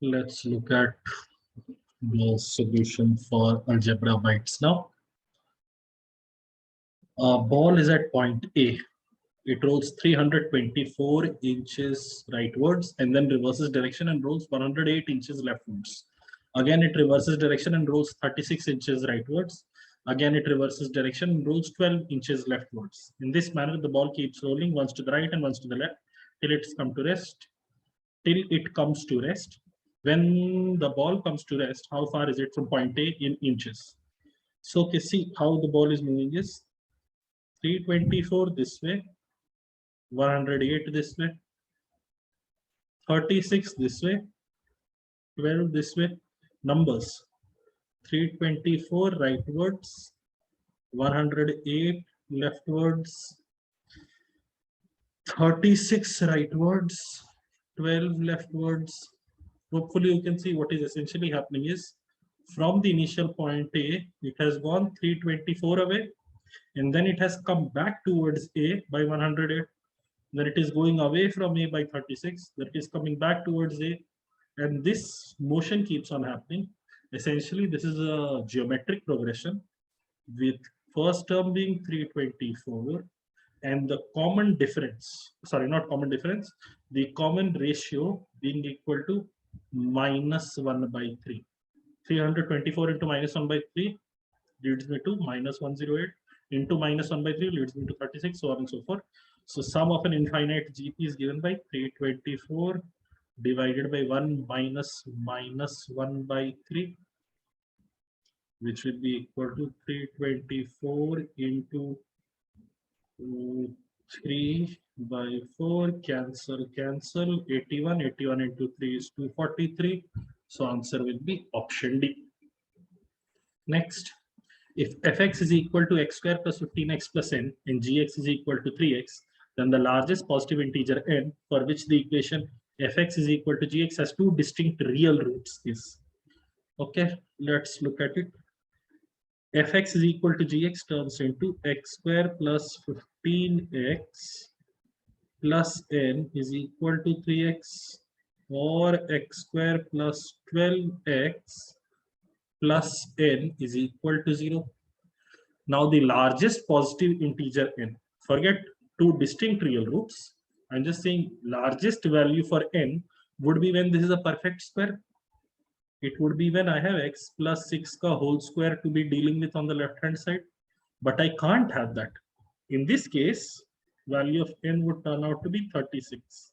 Let's look at the solution for algebra bytes now. A ball is at point A. It rolls 324 inches rightwards and then reverses direction and rolls 108 inches leftwards. Again, it reverses direction and rolls 36 inches rightwards. Again, it reverses direction and rolls 12 inches leftwards. In this manner, the ball keeps rolling once to the right and once to the left till it's come to rest. Till it comes to rest. When the ball comes to rest, how far is it from point A in inches? So, okay, see how the ball is moving is 324 this way, 108 this way, 36 this way, 12 this way. Numbers 324 rightwards, 108 leftwards, 36 rightwards, 12 leftwards. Hopefully you can see what is essentially happening is from the initial point A, it has gone 324 away and then it has come back towards A by 108. Then it is going away from A by 36, that is coming back towards A, and this motion keeps on happening. Essentially, this is a geometric progression with first term being 324 and the common difference, sorry, not common difference, the common ratio being equal to minus 1 by 3. 324 into minus 1 by 3 leads me to minus 108 into minus 1 by 3 leads me to 36, so on and so forth. So sum of an infinite GP is given by 324 divided by 1 minus 1 by 3, which will be equal to 324 into 3 by 4, cancel, 81 into 3 is 243. So answer will be option D. Next, if fx is equal to x square plus 15x plus n and gx is equal to 3x, then the largest positive integer n for which the equation fx is equal to gx has two distinct real roots is. Okay, let's look at it. Fx is equal to gx turns into x square plus 15x plus n is equal to 3x, or x square plus 12x plus n is equal to 0. Now the largest positive integer n, forget two distinct real roots, I'm just saying largest value for n would be when this is a perfect square. It would be when I have x plus 6 ka whole square to be dealing with on the left hand side, but I can't have that. In this case, value of n would turn out to be 36.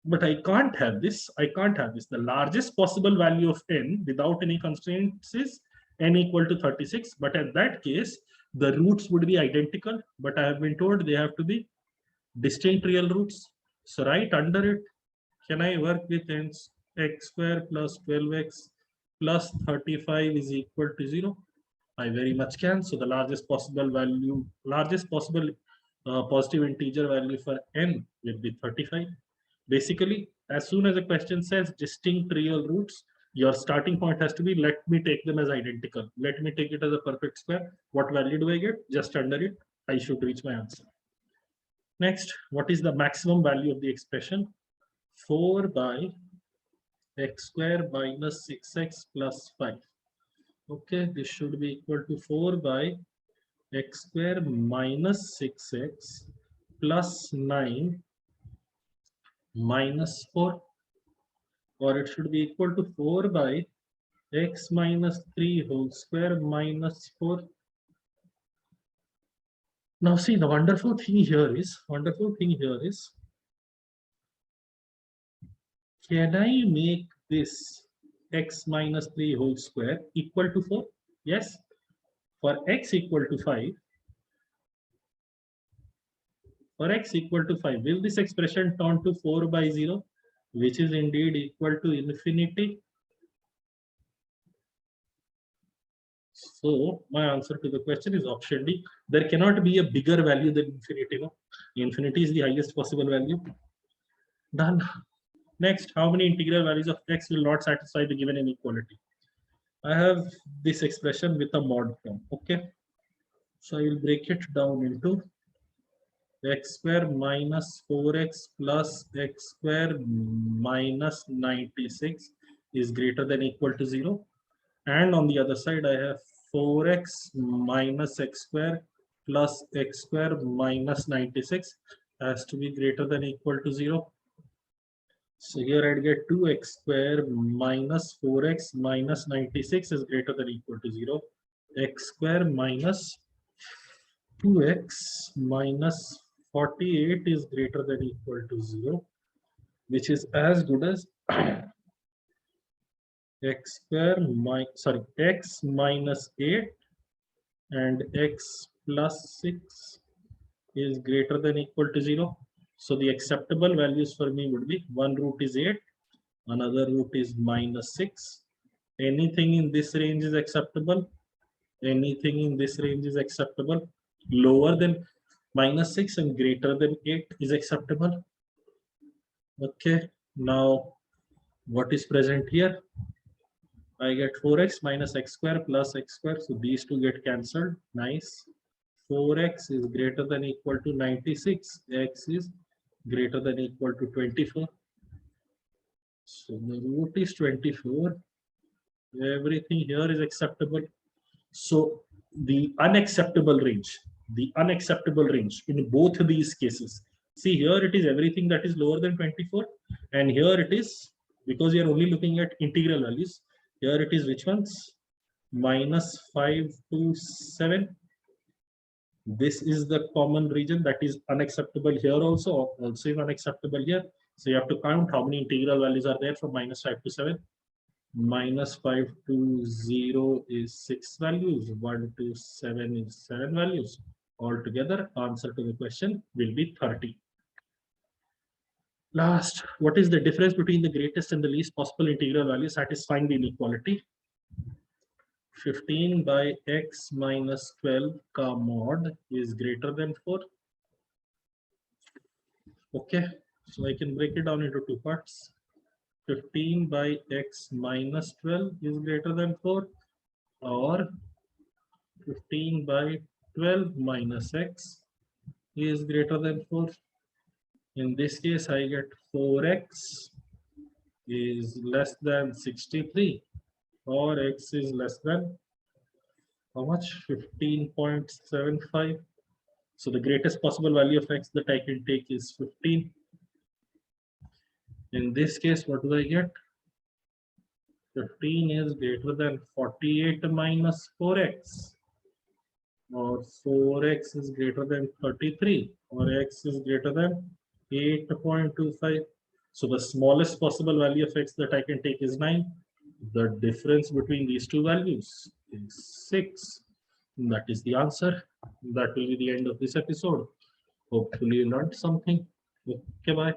But I can't have this. The largest possible value of n without any constraints is n equal to 36. But at that case, the roots would be identical. But I have been told they have to be distinct real roots. So right under it, can I work with n's? X square plus 12x plus 35 is equal to 0. I very much can. So the largest possible value, positive integer value for n will be 35. Basically, as soon as a question says distinct real roots, your starting point has to be, let me take them as identical. Let me take it as a perfect square. What value do I get? Just under it, I should reach my answer. Next, what is the maximum value of the expression? 4 by x square minus 6x plus 5. Okay, this should be equal to 4 by x square minus 6x plus 9 minus 4, or it should be equal to 4 by x minus 3 whole square minus 4. Now see, the wonderful thing here is, can I make this x minus 3 whole square equal to 4? Yes. For x equal to 5, will this expression turn to 4 by 0, which is indeed equal to infinity? So my answer to the question is option D. There cannot be a bigger value than infinity. No? Infinity is the highest possible value. Done. Next, how many integral values of x will not satisfy the given inequality? I have this expression with a mod form. Okay. So I will break it down into x square minus 4x plus x square minus 96 is greater than equal to 0. And on the other side, I have 4x minus x square plus x square minus 96 has to be greater than equal to 0. So here I'd get 2x square minus 4x minus 96 is greater than equal to 0. X square minus 2x minus 48 is greater than equal to 0, which is as good as x square x minus 8 and x plus 6 is greater than equal to 0. So the acceptable values for me would be one root is 8, another root is minus 6. Anything in this range is acceptable. Anything in this range is acceptable. Lower than minus 6 and greater than 8 is acceptable. Okay, now what is present here? I get 4x minus x square plus x square. So these two get cancelled. Nice. 4x is greater than equal to 96. X is greater than equal to 24. So the root is 24. Everything here is acceptable. So the unacceptable range in both these cases. See, here it is everything that is lower than 24, and here it is, because you are only looking at integral values, here it is which ones? Minus 5 to 7. This is the common region that is unacceptable here also is unacceptable here. So you have to count how many integral values are there from minus 5 to 7. Minus 5 to 0 is 6 values, 1 to 7 is 7 values. Altogether, answer to the question will be 30. Last, what is the difference between the greatest and the least possible integral value satisfying the inequality? 15 by x minus 12 mod is greater than 4. Okay, so I can break it down into two parts. 15 by x minus 12 is greater than 4, or 15 by 12 minus x is greater than 4. In this case, I get 4x is less than 63, or x is less than how much? 15.75. So the greatest possible value of x that I can take is 15. In this case, what do I get? 15 is greater than 48 minus 4x, or 4x is greater than 33, or x is greater than 8.25. So the smallest possible value of x that I can take is 9. The difference between these two values is 6. That is the answer. That will be the end of this episode. Hopefully you learned something. Okay, bye.